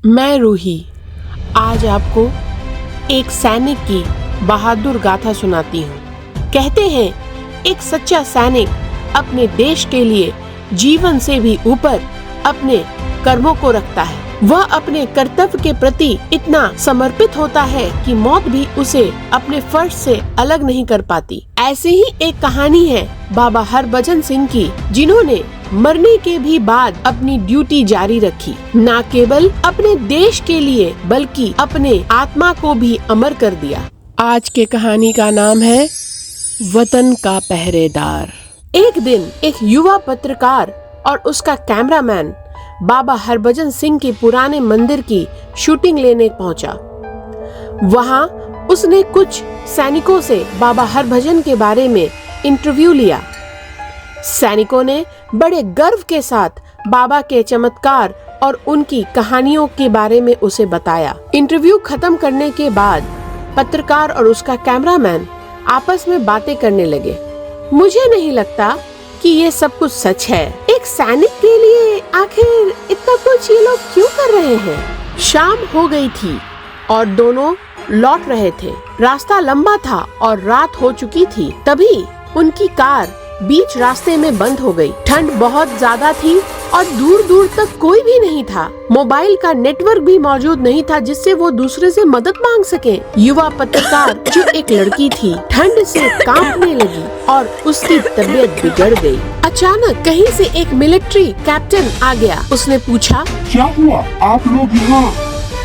मैं रूही आज आपको एक सैनिक की बहादुर गाथा सुनाती हूँ। कहते हैं एक सच्चा सैनिक अपने देश के लिए जीवन से भी ऊपर अपने कर्मों को रखता है। वह अपने कर्तव्य के प्रति इतना समर्पित होता है कि मौत भी उसे अपने फर्ज से अलग नहीं कर पाती। ऐसे ही एक कहानी है बाबा हरभजन सिंह की, जिन्होंने मरने के भी बाद अपनी ड्यूटी जारी रखी, न केवल अपने देश के लिए बल्कि अपने आत्मा को भी अमर कर दिया। आज के कहानी का नाम है वतन का पहरेदार। एक दिन एक युवा पत्रकार और उसका कैमरामैन बाबा हरभजन सिंह के पुराने मंदिर की शूटिंग लेने पहुंचा। वहां उसने कुछ सैनिकों से बाबा हरभजन के बारे में इंटरव्यू लिया। सैनिकों ने बड़े गर्व के साथ बाबा के चमत्कार और उनकी कहानियों के बारे में उसे बताया। इंटरव्यू खत्म करने के बाद पत्रकार और उसका कैमरामैन आपस में बातें करने लगे। मुझे नहीं लगता कि ये सब कुछ सच है। एक सैनिक के लिए आखिर इतना कुछ ये लोग क्यों कर रहे हैं? शाम हो गई थी और दोनों लौट रहे थे। रास्ता लंबा था और रात हो चुकी थी। तभी उनकी कार बीच रास्ते में बंद हो गई। ठंड बहुत ज्यादा थी और दूर दूर तक कोई भी नहीं था। मोबाइल का नेटवर्क भी मौजूद नहीं था जिससे वो दूसरे से मदद मांग सके। युवा पत्रकार जो एक लड़की थी, ठंड से कांपने लगी और उसकी तबीयत बिगड़ गई। अचानक कहीं से एक मिलिट्री कैप्टन आ गया। उसने पूछा, क्या हुआ? आप लोग यहाँ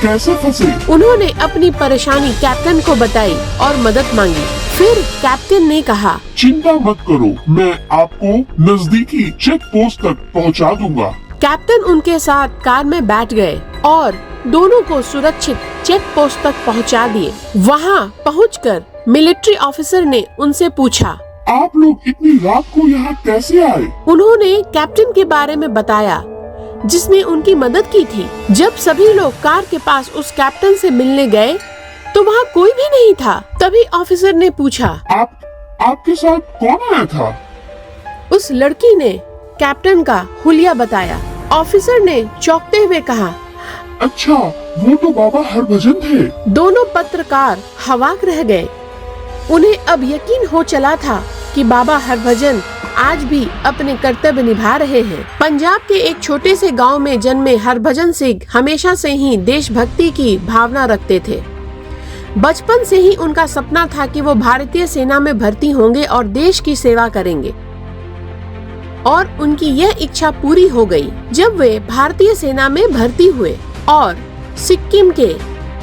कैसे फंसे? उन्होंने अपनी परेशानी कैप्टन को बताई और मदद मांगी। फिर कैप्टन ने कहा, चिंता मत करो, मैं आपको नजदीकी चेक पोस्ट तक पहुँचा दूंगा। कैप्टन उनके साथ कार में बैठ गए और दोनों को सुरक्षित चेक पोस्ट तक पहुंचा दिए। वहां पहुंचकर मिलिट्री ऑफिसर ने उनसे पूछा, आप लोग इतनी रात को यहाँ कैसे आए? उन्होंने कैप्टन के बारे में बताया जिसने उनकी मदद की थी। जब सभी लोग कार के पास उस कैप्टन से मिलने गए तो वहाँ कोई भी नहीं था। तभी ऑफिसर ने पूछा, आपके साथ कौन आया था? उस लड़की ने कैप्टन का हुलिया बताया। ऑफिसर ने चौंकते हुए कहा, अच्छा, वो तो बाबा हरभजन थे। दोनों पत्रकार हवाक रह गए। उन्हें अब यकीन हो चला था कि बाबा हरभजन आज भी अपने कर्तव्य निभा रहे हैं। पंजाब के एक छोटे से गांव में जन्मे हरभजन सिंह हमेशा से ही देशभक्ति की भावना रखते थे। बचपन से ही उनका सपना था कि वो भारतीय सेना में भर्ती होंगे और देश की सेवा करेंगे, और उनकी यह इच्छा पूरी हो गई जब वे भारतीय सेना में भर्ती हुए और सिक्किम के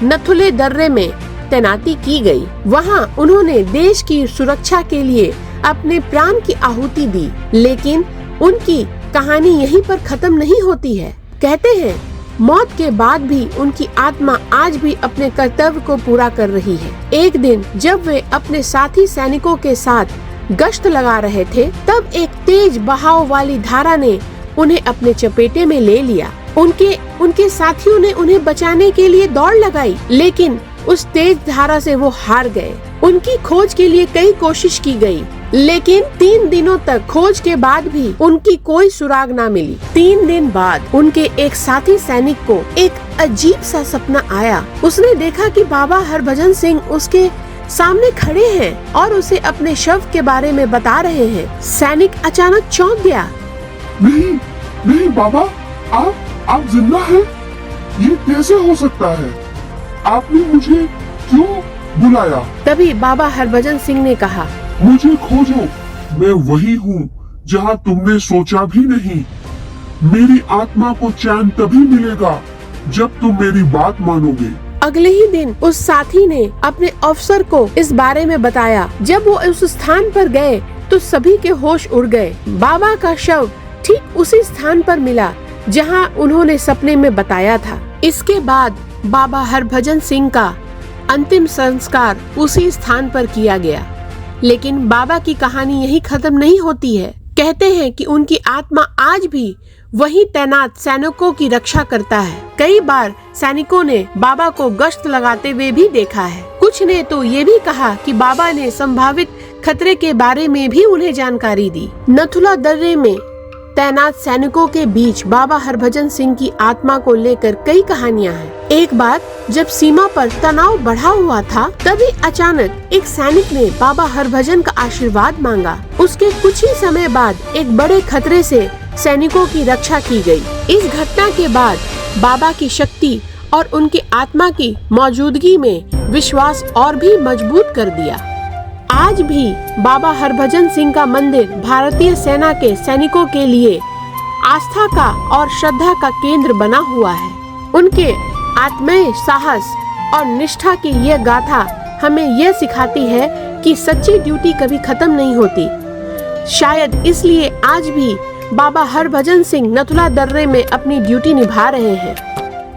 नथुले दर्रे में तैनाती की गई। वहां उन्होंने देश की सुरक्षा के लिए अपने प्राण की आहुति दी। लेकिन उनकी कहानी यहीं पर खत्म नहीं होती है। कहते हैं मौत के बाद भी उनकी आत्मा आज भी अपने कर्तव्य को पूरा कर रही है। एक दिन जब वे अपने साथी सैनिकों के साथ गश्त लगा रहे थे, तब एक तेज बहाव वाली धारा ने उन्हें अपने चपेटे में ले लिया। उनके साथियों ने उन्हें बचाने के लिए दौड़ लगाई, लेकिन उस तेज धारा से वो हार गए। उनकी खोज के लिए कई कोशिश की गई, लेकिन 3 दिनों तक खोज के बाद भी उनकी कोई सुराग ना मिली। 3 दिन बाद उनके एक साथी सैनिक को एक अजीब सा सपना आया। उसने देखा कि बाबा हरभजन सिंह उसके सामने खड़े हैं और उसे अपने शव के बारे में बता रहे हैं। सैनिक अचानक चौंक गया। नहीं बाबा, आप जिंदा हैं? ये कैसे हो सकता है? आपने मुझे क्यों बुलाया? तभी बाबा हरभजन सिंह ने कहा, मुझे खोजो, मैं वही हूँ जहाँ तुमने सोचा भी नहीं। मेरी आत्मा को चैन तभी मिलेगा जब तुम मेरी बात मानोगे। अगले ही दिन उस साथी ने अपने अफसर को इस बारे में बताया। जब वो उस स्थान पर गए तो सभी के होश उड़ गए। बाबा का शव ठीक उसी स्थान पर मिला जहाँ उन्होंने सपने में बताया था। इसके बाद बाबा हरभजन सिंह का अंतिम संस्कार उसी स्थान पर किया गया। लेकिन बाबा की कहानी यही खत्म नहीं होती है। कहते हैं कि उनकी आत्मा आज भी वहीं तैनात सैनिकों की रक्षा करता है। कई बार सैनिकों ने बाबा को गश्त लगाते हुए भी देखा है। कुछ ने तो ये भी कहा कि बाबा ने संभावित खतरे के बारे में भी उन्हें जानकारी दी। नथुला दर्रे में तैनात सैनिकों के बीच बाबा हरभजन सिंह की आत्मा को लेकर कई कहानियां हैं। एक बार जब सीमा पर तनाव बढ़ा हुआ था, तभी अचानक एक सैनिक ने बाबा हरभजन का आशीर्वाद मांगा। उसके कुछ ही समय बाद एक बड़े खतरे से सैनिकों की रक्षा की गई। इस घटना के बाद बाबा की शक्ति और उनकी आत्मा की मौजूदगी में विश्वास और भी मजबूत कर दिया। आज भी बाबा हरभजन सिंह का मंदिर भारतीय सेना के सैनिकों के लिए आस्था का और श्रद्धा का केंद्र बना हुआ है। उनके आत्मीय साहस और निष्ठा की यह गाथा हमें यह सिखाती है कि सच्ची ड्यूटी कभी खत्म नहीं होती। शायद इसलिए आज भी बाबा हरभजन सिंह नथुला दर्रे में अपनी ड्यूटी निभा रहे हैं।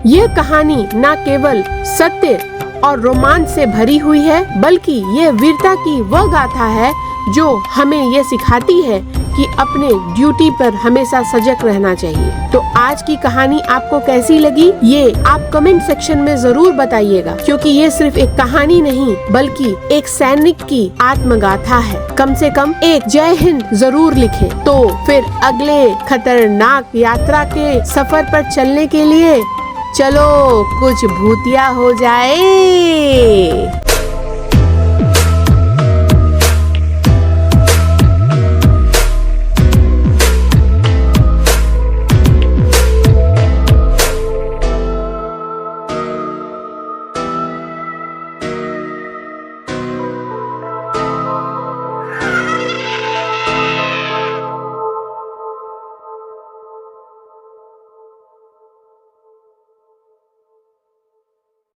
यह कहानी न केवल सत्य और रोमांच से भरी हुई है, बल्कि ये वीरता की वह गाथा है जो हमें ये सिखाती है कि अपने ड्यूटी पर हमेशा सजग रहना चाहिए। तो आज की कहानी आपको कैसी लगी, ये आप कमेंट सेक्शन में जरूर बताइएगा, क्योंकि ये सिर्फ एक कहानी नहीं बल्कि एक सैनिक की आत्मगाथा है। कम से कम एक जय हिंद जरूर लिखें। तो फिर अगले खतरनाक यात्रा के सफर पर चलने के लिए चलो कुछ भूतिया हो जाए।